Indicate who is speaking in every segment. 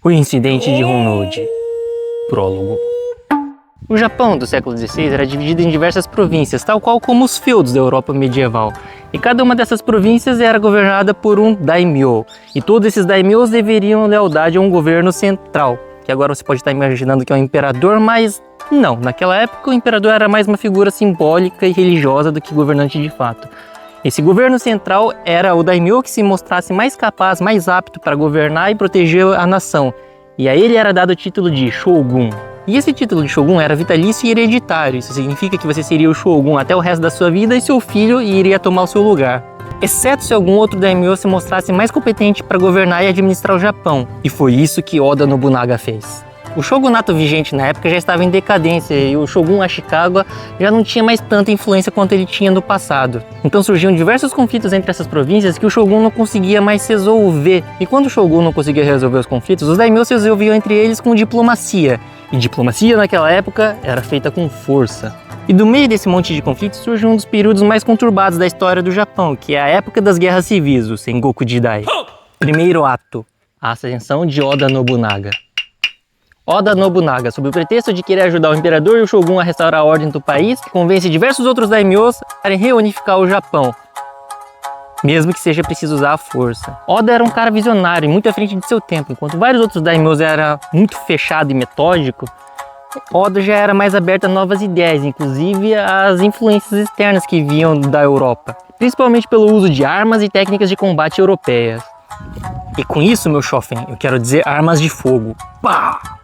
Speaker 1: O incidente de Honnouji. Prólogo. O Japão do século XVI era dividido em diversas províncias, tal qual como os feudos da Europa medieval. E cada uma dessas províncias era governada por um daimyo. E todos esses daimyos deveriam lealdade a um governo central. Que agora você pode estar imaginando que é um imperador, mas não. Naquela época o imperador era mais uma figura simbólica e religiosa do que governante de fato. Esse governo central era o daimyo que se mostrasse mais capaz, mais apto para governar e proteger a nação. E a ele era dado o título de Shogun. E esse título de Shogun era vitalício e hereditário. Isso significa que você seria o Shogun até o resto da sua vida e seu filho iria tomar o seu lugar. Exceto se algum outro daimyo se mostrasse mais competente para governar e administrar o Japão. E foi isso que Oda Nobunaga fez. O shogunato vigente na época já estava em decadência e o Shogun Ashikaga já não tinha mais tanta influência quanto ele tinha no passado. Então surgiam diversos conflitos entre essas províncias que o Shogun não conseguia mais resolver. E quando o Shogun não conseguia resolver os conflitos, os daimyos se resolviam entre eles com diplomacia. E diplomacia naquela época era feita com força. E do meio desse monte de conflitos surge um dos períodos mais conturbados da história do Japão, que é a época das guerras civis, o Sengoku Jidai. Primeiro ato, a ascensão de Oda Nobunaga. Oda Nobunaga, sob o pretexto de querer ajudar o imperador e o Shogun a restaurar a ordem do país, convence diversos outros daimyos a reunificar o Japão, mesmo que seja preciso usar a força. Oda era um cara visionário e muito à frente de seu tempo. Enquanto vários outros daimyos eram muito fechado e metódico, Oda já era mais aberto a novas ideias, inclusive às influências externas que vinham da Europa, principalmente pelo uso de armas e técnicas de combate europeias. E com isso, meu Shoffen, eu quero dizer armas de fogo. Pá!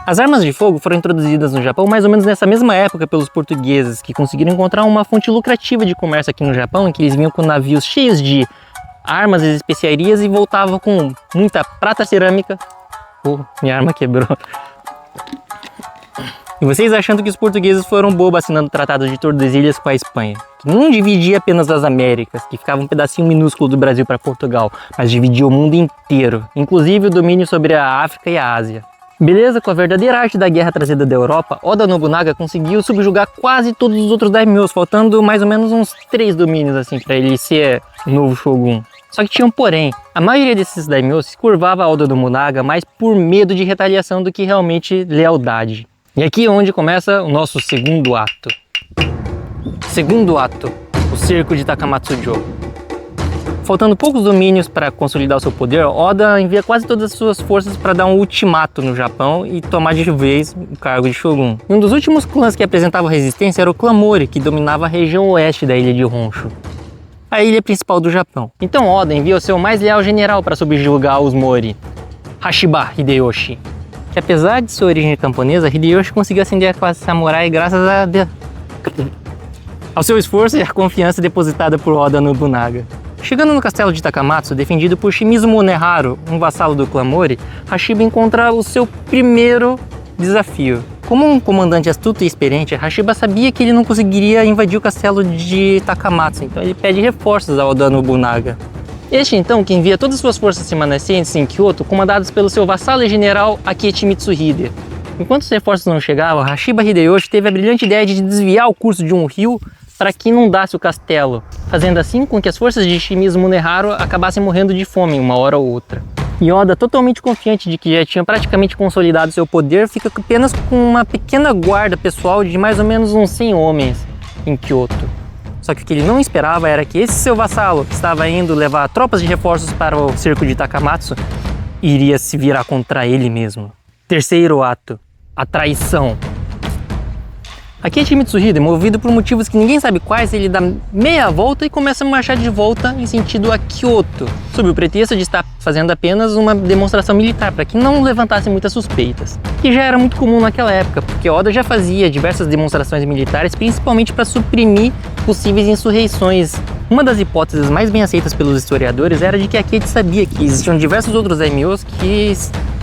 Speaker 1: As armas de fogo foram introduzidas no Japão mais ou menos nessa mesma época pelos portugueses, que conseguiram encontrar uma fonte lucrativa de comércio aqui no Japão, em que eles vinham com navios cheios de armas e especiarias e voltavam com muita prata cerâmica. Minha arma quebrou. E vocês achando que os portugueses foram bobos assinando o Tratado de Tordesilhas com a Espanha, que não dividia apenas as Américas, que ficava um pedacinho minúsculo do Brasil para Portugal, mas dividia o mundo inteiro, inclusive o domínio sobre a África e a Ásia. Beleza, com a verdadeira arte da guerra trazida da Europa, Oda Nobunaga conseguiu subjugar quase todos os outros daimyos, faltando mais ou menos uns 3 domínios assim para ele ser o novo Shogun. Só que tinha um porém, a maioria desses daimyos se curvava a Oda Nobunaga mais por medo de retaliação do que realmente lealdade. E aqui é onde começa o nosso segundo ato. Segundo ato, o cerco de Takamatsujo. Faltando poucos domínios para consolidar o seu poder, Oda envia quase todas as suas forças para dar um ultimato no Japão e tomar de vez o cargo de Shogun. E um dos últimos clãs que apresentava resistência era o clã Mori, que dominava a região oeste da ilha de Honshu, a ilha principal do Japão. Então Oda envia o seu mais leal general para subjugar os Mori, Hashiba Hideyoshi. Que apesar de sua origem camponesa, Hideyoshi conseguiu ascender a classe samurai graças ao seu esforço e à confiança depositada por Oda Nobunaga. Chegando no castelo de Takamatsu, defendido por Shimizu Moneharu, um vassalo do clã Mori, Hashiba encontra o seu primeiro desafio. Como um comandante astuto e experiente, Hashiba sabia que ele não conseguiria invadir o castelo de Takamatsu, então ele pede reforços ao Oda Nobunaga. Este então que envia todas as suas forças remanescentes em Kyoto, comandadas pelo seu vassalo e general Akechi Mitsuhide. Enquanto os reforços não chegavam, Hashiba Hideyoshi teve a brilhante ideia de desviar o curso de um rio para que inundasse o castelo, fazendo assim com que as forças de Shimizu Moneharu acabassem morrendo de fome uma hora ou outra. E Oda, totalmente confiante de que já tinha praticamente consolidado seu poder, fica apenas com uma pequena guarda pessoal de mais ou menos uns 100 homens em Kyoto. Só que o que ele não esperava era que esse seu vassalo, que estava indo levar tropas de reforços para o cerco de Takamatsu, iria se virar contra ele mesmo. Terceiro ato, a traição. Akechi Mitsuhide, movido por motivos que ninguém sabe quais, ele dá meia volta e começa a marchar de volta em sentido a Kyoto, sob o pretexto de estar fazendo apenas uma demonstração militar, para que não levantasse muitas suspeitas. Que já era muito comum naquela época, porque Oda já fazia diversas demonstrações militares, principalmente para suprimir possíveis insurreições. Uma das hipóteses mais bem aceitas pelos historiadores era de que Akechi sabia que existiam diversos outros daimyos que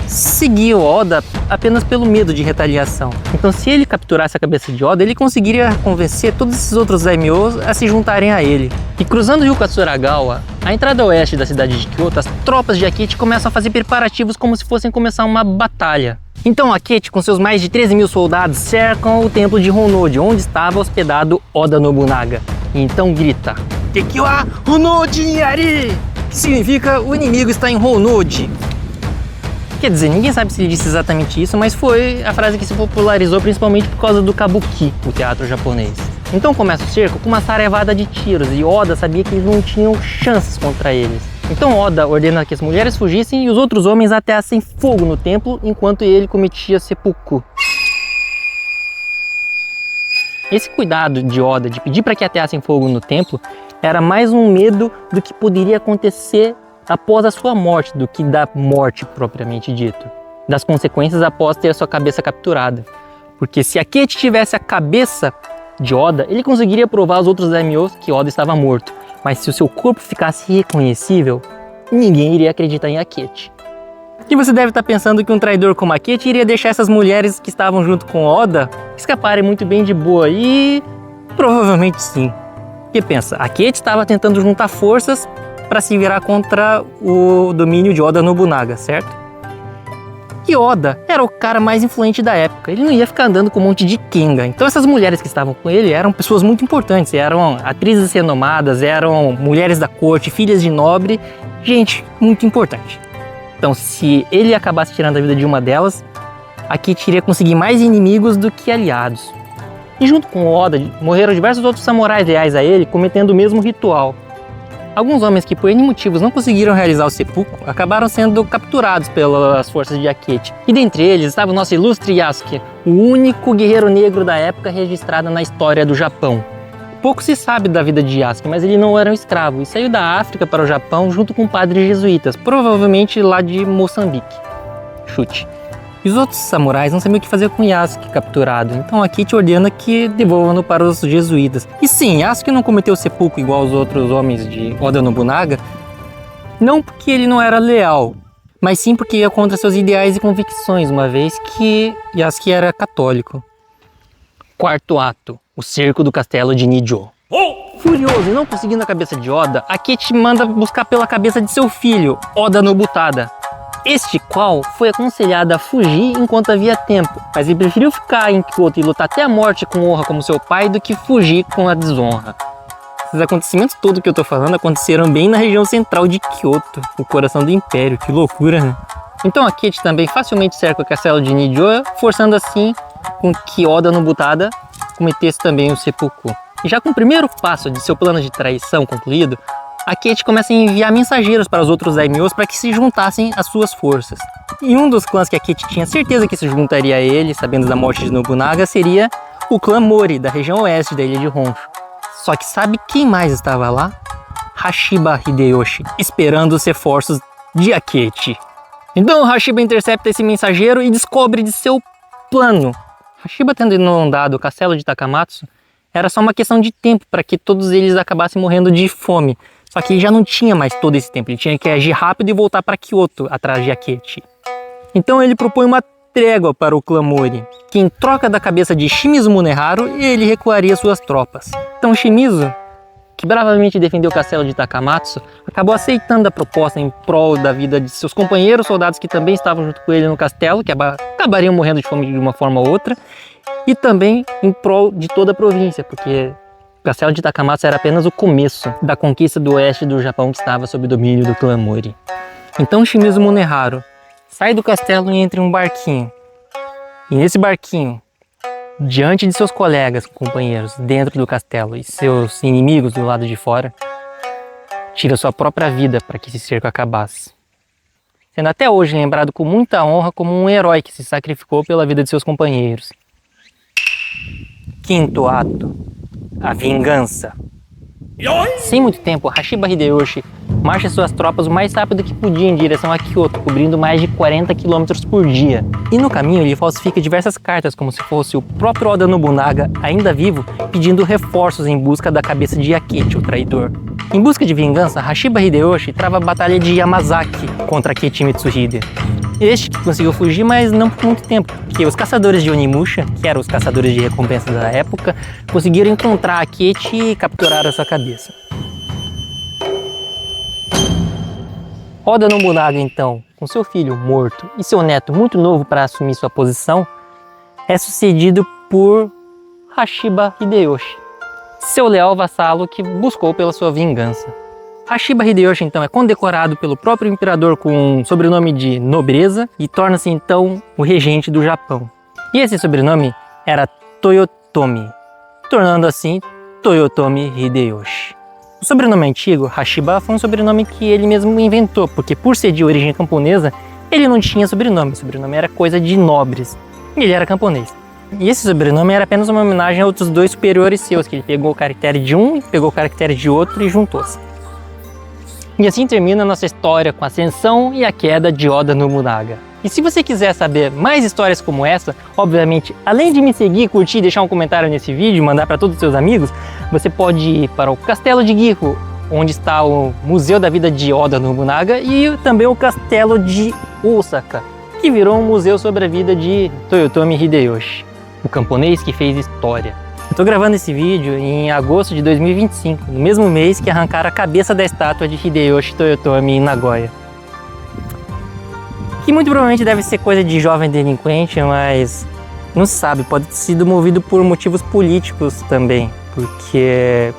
Speaker 1: seguiam Oda apenas pelo medo de retaliação. Então, se ele capturasse a cabeça de Oda, ele conseguiria convencer todos esses outros daimyos a se juntarem a ele. E cruzando o rio Katsuragawa, à entrada oeste da cidade de Kyoto, as tropas de Akechi começam a fazer preparativos como se fossem começar uma batalha. Então Akechi, com seus mais de 13 mil soldados, cercam o templo de Honnouji, onde estava hospedado Oda Nobunaga. E então grita: Teki wa Honnouji ni ari! Que significa: o inimigo está em Honnouji. Quer dizer, ninguém sabe se ele disse exatamente isso, mas foi a frase que se popularizou principalmente por causa do kabuki, o teatro japonês. Então começa o cerco com uma sarevada de tiros e Oda sabia que eles não tinham chances contra eles. Então Oda ordena que as mulheres fugissem e os outros homens ateassem fogo no templo enquanto ele cometia seppuku. Esse cuidado de Oda de pedir para que ateassem fogo no templo era mais um medo do que poderia acontecer após a sua morte do que da morte propriamente dito, das consequências após ter a sua cabeça capturada. Porque se Akechi tivesse a cabeça de Oda, ele conseguiria provar aos outros daimyos que Oda estava morto, mas se o seu corpo ficasse irreconhecível, ninguém iria acreditar em Akechi. E você deve estar pensando que um traidor como Akechi iria deixar essas mulheres que estavam junto com Oda escaparem muito bem de boa, e provavelmente sim. Porque pensa, Akechi estava tentando juntar forças para se virar contra o domínio de Oda Nobunaga, certo? E Oda era o cara mais influente da época, ele não ia ficar andando com um monte de Kenga. Então essas mulheres que estavam com ele eram pessoas muito importantes, eram atrizes renomadas, eram mulheres da corte, filhas de nobre, gente muito importante. Então se ele acabasse tirando a vida de uma delas, Akechi iria conseguir mais inimigos do que aliados. E junto com Oda morreram diversos outros samurais leais a ele cometendo o mesmo ritual. Alguns homens que por N motivos não conseguiram realizar o seppuku acabaram sendo capturados pelas forças de Akechi. E dentre eles estava o nosso ilustre Yasuke, o único guerreiro negro da época registrado na história do Japão. Pouco se sabe da vida de Yasuke, mas ele não era um escravo e saiu da África para o Japão junto com padres jesuítas, provavelmente lá de Moçambique. Chute. E os outros samurais não sabiam o que fazer com Yasuke capturado, então Akechi ordena que devolvam-no para os jesuítas. E sim, Yasuke não cometeu seppuku igual aos outros homens de Oda Nobunaga, não porque ele não era leal, mas sim porque ia contra seus ideais e convicções, uma vez que Yasuke era católico. Quarto ato, o cerco do castelo de Nijo. Furioso e não conseguindo a cabeça de Oda, Akechi manda buscar pela cabeça de seu filho, Oda Nobutada. Este qual foi aconselhado a fugir enquanto havia tempo, mas ele preferiu ficar em Kyoto e lutar até a morte com honra como seu pai do que fugir com a desonra. Esses acontecimentos todos que eu tô falando aconteceram bem na região central de Kyoto, o coração do império, que loucura, né? Então Akechi também facilmente cerca o castelo de Nijo, forçando assim com que Oda Nobutada cometesse também o seppuku. E já com o primeiro passo de seu plano de traição concluído, Akechi começa a enviar mensageiros para os outros daimyos para que se juntassem às suas forças. E um dos clãs que Akechi tinha certeza que se juntaria a ele, sabendo da morte de Nobunaga, seria o clã Mori, da região oeste da ilha de Honshu. Só que sabe quem mais estava lá? Hashiba Hideyoshi, esperando os reforços de Akechi. Então Hashiba intercepta esse mensageiro e descobre de seu plano. Hashiba, tendo inundado o castelo de Takamatsu, era só uma questão de tempo para que todos eles acabassem morrendo de fome. Só que ele já não tinha mais todo esse tempo, ele tinha que agir rápido e voltar para Kyoto, atrás de Akechi. Então ele propõe uma trégua para o clã Mori, que em troca da cabeça de Shimizu Muneharu, ele recuaria suas tropas. Então Shimizu, que bravamente defendeu o castelo de Takamatsu, acabou aceitando a proposta em prol da vida de seus companheiros soldados que também estavam junto com ele no castelo, que acabariam morrendo de fome de uma forma ou outra, e também em prol de toda a província, porque o castelo de Takamatsu era apenas o começo da conquista do oeste do Japão que estava sob o domínio do clã Mori. Então Shimizu Muneharu sai do castelo e entra em um barquinho. E nesse barquinho, diante de seus colegas, companheiros dentro do castelo e seus inimigos do lado de fora, tira sua própria vida para que esse cerco acabasse. Sendo até hoje lembrado com muita honra como um herói que se sacrificou pela vida de seus companheiros. Quinto ato. A vingança. Sem muito tempo, Hashiba Hideyoshi marcha suas tropas o mais rápido que podia em direção a Kyoto, cobrindo mais de 40 km por dia. E no caminho ele falsifica diversas cartas, como se fosse o próprio Oda Nobunaga, ainda vivo, pedindo reforços em busca da cabeça de Akechi, o traidor. Em busca de vingança, Hashiba Hideyoshi trava a batalha de Yamazaki contra Akechi Mitsuhide. Este que conseguiu fugir, mas não por muito tempo, porque os caçadores de Onimusha, que eram os caçadores de recompensas da época, conseguiram encontrar Akechi e capturar a sua cabeça. Oda Nobunaga, então, com seu filho morto e seu neto muito novo para assumir sua posição, é sucedido por Hashiba Hideyoshi, seu leal vassalo que buscou pela sua vingança. Hashiba Hideyoshi, então, é condecorado pelo próprio imperador com um sobrenome de nobreza e torna-se, então, o regente do Japão. E esse sobrenome era Toyotomi, tornando assim Toyotomi Hideyoshi. O sobrenome antigo, Hashiba, foi um sobrenome que ele mesmo inventou, porque por ser de origem camponesa, ele não tinha sobrenome. O sobrenome era coisa de nobres. E ele era camponês. E esse sobrenome era apenas uma homenagem a outros dois superiores seus, que ele pegou o caractere de um, pegou o caractere de outro e juntou-se. E assim termina a nossa história com a ascensão e a queda de Oda Nobunaga. E se você quiser saber mais histórias como essa, obviamente, além de me seguir, curtir e deixar um comentário nesse vídeo, mandar para todos os seus amigos, você pode ir para o Castelo de Gifu, onde está o Museu da Vida de Oda Nobunaga, e também o Castelo de Osaka, que virou um museu sobre a vida de Toyotomi Hideyoshi, o camponês que fez história. Eu tô gravando esse vídeo em agosto de 2025, no mesmo mês que arrancaram a cabeça da estátua de Hideyoshi Toyotomi em Nagoya. Que muito provavelmente deve ser coisa de jovem delinquente, mas não se sabe, pode ter sido movido por motivos políticos também, porque,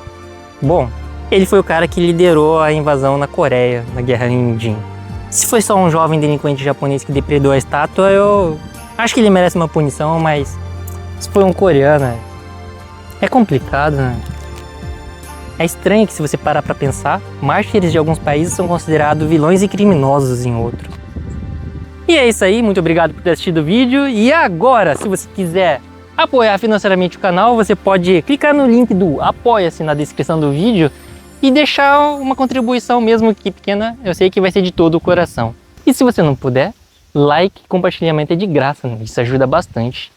Speaker 1: bom, ele foi o cara que liderou a invasão na Coreia, na Guerra Indin. Se foi só um jovem delinquente japonês que depredou a estátua, eu acho que ele merece uma punição, mas se foi um coreano, é complicado, né? É estranho que, se você parar pra pensar, mártires de alguns países são considerados vilões e criminosos em outros. E é isso aí, muito obrigado por ter assistido o vídeo. E agora, se você quiser apoiar financeiramente o canal, você pode clicar no link do Apoia-se na descrição do vídeo e deixar uma contribuição, mesmo que pequena, eu sei que vai ser de todo o coração. E se você não puder, like e compartilhamento é de graça, né? Isso ajuda bastante.